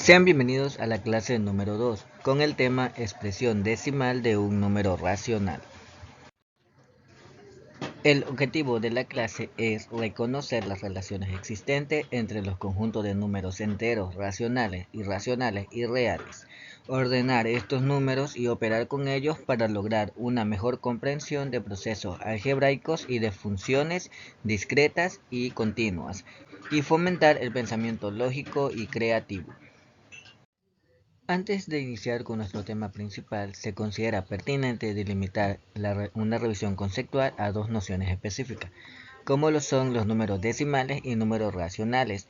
Sean bienvenidos a la clase número 2 con el tema expresión decimal de un número racional. El objetivo de la clase es reconocer las relaciones existentes entre los conjuntos de números enteros, racionales, irracionales y reales, ordenar estos números y operar con ellos para lograr una mejor comprensión de procesos algebraicos y de funciones discretas y continuas, y fomentar el pensamiento lógico y creativo. Antes de iniciar con nuestro tema principal, se considera pertinente delimitar una revisión conceptual a dos nociones específicas, como lo son los números decimales y números racionales,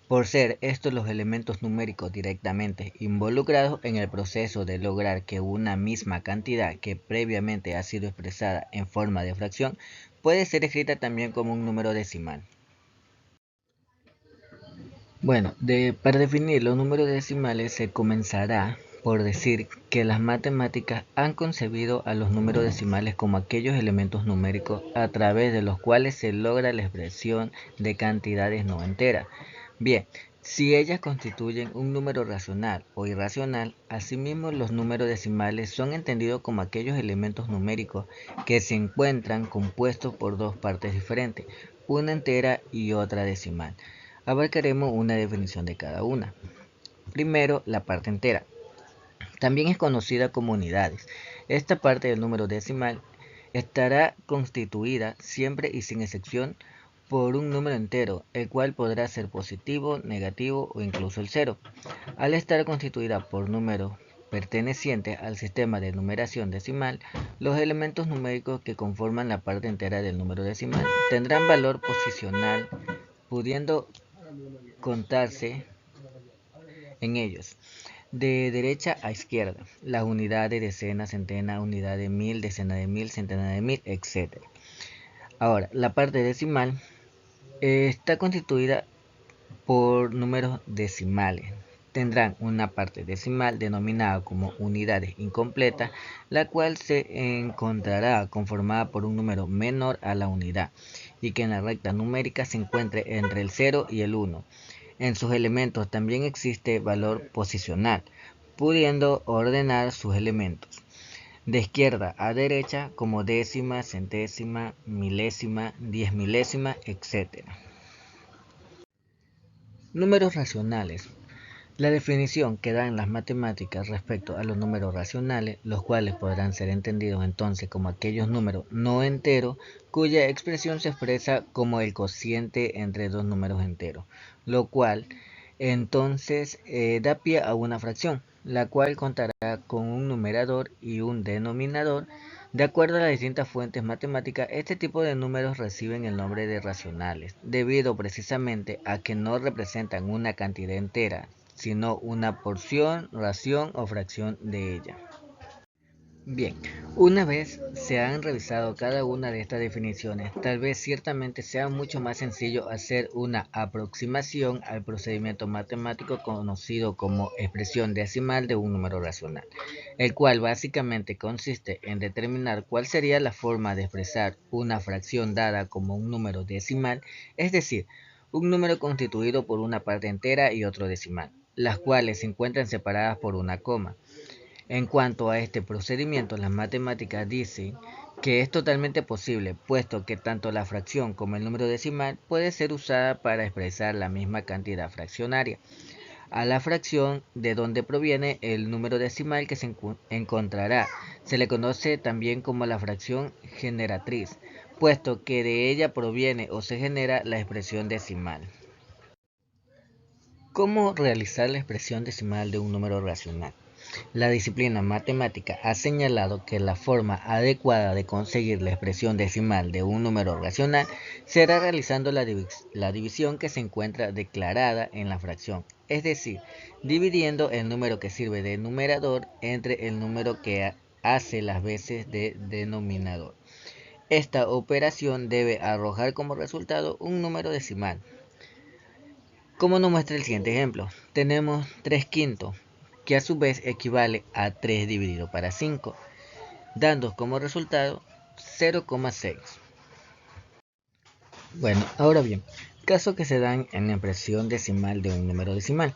por ser estos los elementos numéricos directamente involucrados en el proceso de lograr que una misma cantidad que previamente ha sido expresada en forma de fracción puede ser escrita también como un número decimal. Bueno, para definir los números decimales se comenzará por decir que las matemáticas han concebido a los números decimales como aquellos elementos numéricos a través de los cuales se logra la expresión de cantidades no enteras. Bien, si ellas constituyen un número racional o irracional, asimismo los números decimales son entendidos como aquellos elementos numéricos que se encuentran compuestos por dos partes diferentes, una entera y otra decimal. Abarcaremos una definición de cada una. Primero, la parte entera. También es conocida como unidades. Esta parte del número decimal estará constituida siempre y sin excepción por un número entero, el cual podrá ser positivo, negativo o incluso el cero. Al estar constituida por números pertenecientes al sistema de numeración decimal, los elementos numéricos que conforman la parte entera del número decimal tendrán valor posicional, pudiendo contarse en ellos, de derecha a izquierda, las unidades, decenas, centenas, unidad de mil, decena de mil, centena de mil, etc. Ahora, la parte decimal está constituida por números decimales. Tendrán una parte decimal denominada como unidades incompletas, la cual se encontrará conformada por un número menor a la unidad y que en la recta numérica se encuentre entre el 0 y el 1. En sus elementos también existe valor posicional, pudiendo ordenar sus elementos de izquierda a derecha como décima, centésima, milésima, diez milésima, etc. Números racionales. La definición que dan las matemáticas respecto a los números racionales, los cuales podrán ser entendidos entonces como aquellos números no enteros cuya expresión se expresa como el cociente entre dos números enteros, lo cual entonces da pie a una fracción, la cual contará con un numerador y un denominador. De acuerdo a las distintas fuentes matemáticas, este tipo de números reciben el nombre de racionales, debido precisamente a que no representan una cantidad entera, sino una porción, ración o fracción de ella. Bien, una vez se han revisado cada una de estas definiciones, tal vez ciertamente sea mucho más sencillo hacer una aproximación al procedimiento matemático conocido como expresión decimal de un número racional, el cual básicamente consiste en determinar cuál sería la forma de expresar una fracción dada como un número decimal, es decir, un número constituido por una parte entera y otro decimal, las cuales se encuentran separadas por una coma. En cuanto a este procedimiento, las matemáticas dicen que es totalmente posible, puesto que tanto la fracción como el número decimal puede ser usada para expresar la misma cantidad fraccionaria. A la fracción de donde proviene el número decimal que se encontrará se le conoce también como la fracción generatriz, puesto que de ella proviene o se genera la expresión decimal. ¿Cómo realizar la expresión decimal de un número racional? La disciplina matemática ha señalado que la forma adecuada de conseguir la expresión decimal de un número racional será realizando la división que se encuentra declarada en la fracción, es decir, dividiendo el número que sirve de numerador entre el número que hace las veces de denominador. Esta operación debe arrojar como resultado un número decimal. Como nos muestra el siguiente ejemplo, tenemos 3 quintos, que a su vez equivale a 3 dividido para 5, dando como resultado 0,6. Bueno, ahora bien, casos que se dan en la expresión decimal de un número decimal.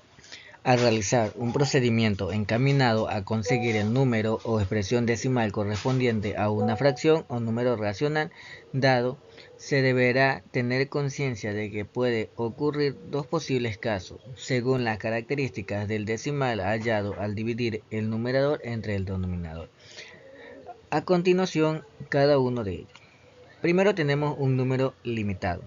Al realizar un procedimiento encaminado a conseguir el número o expresión decimal correspondiente a una fracción o número racional dado, se deberá tener conciencia de que puede ocurrir dos posibles casos, según las características del decimal hallado al dividir el numerador entre el denominador. A continuación, cada uno de ellos. Primero tenemos un número limitado.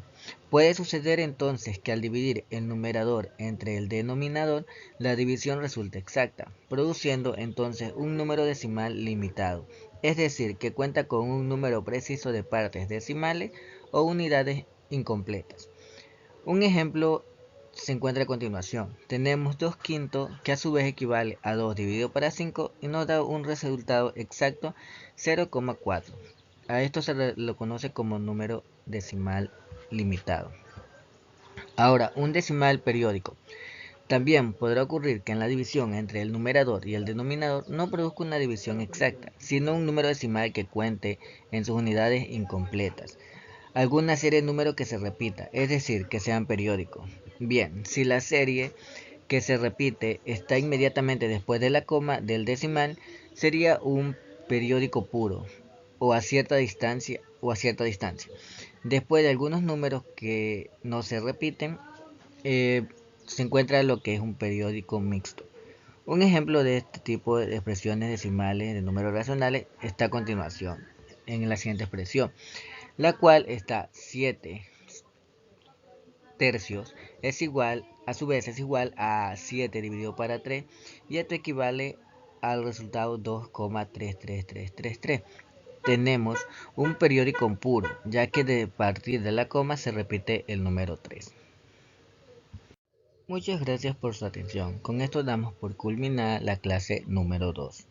Puede suceder entonces que al dividir el numerador entre el denominador, la división resulte exacta, produciendo entonces un número decimal limitado, es decir, que cuenta con un número preciso de partes decimales o unidades incompletas. Un ejemplo se encuentra a continuación. Tenemos 2 quintos que a su vez equivale a 2 dividido para 5 y nos da un resultado exacto 0,4. A esto se lo conoce como número decimal limitado. Ahora, un decimal periódico. También podrá ocurrir que en la división entre el numerador y el denominador no produzca una división exacta, sino un número decimal que cuente en sus unidades incompletas. Alguna serie de números que se repita, es decir, que sean periódicos. Bien, si la serie que se repite está inmediatamente después de la coma del decimal, sería un periódico puro o a cierta distancia Después de algunos números que no se repiten, se encuentra lo que es un periódico mixto. Un ejemplo de este tipo de expresiones decimales de números racionales está a continuación, en la siguiente expresión, la cual está 7 tercios a su vez es igual a 7 dividido para 3 y esto equivale al resultado 2,33333. Tenemos un periódico puro, ya que de partir de la coma se repite el número 3. Muchas gracias por su atención. Con esto damos por culminada la clase número 2.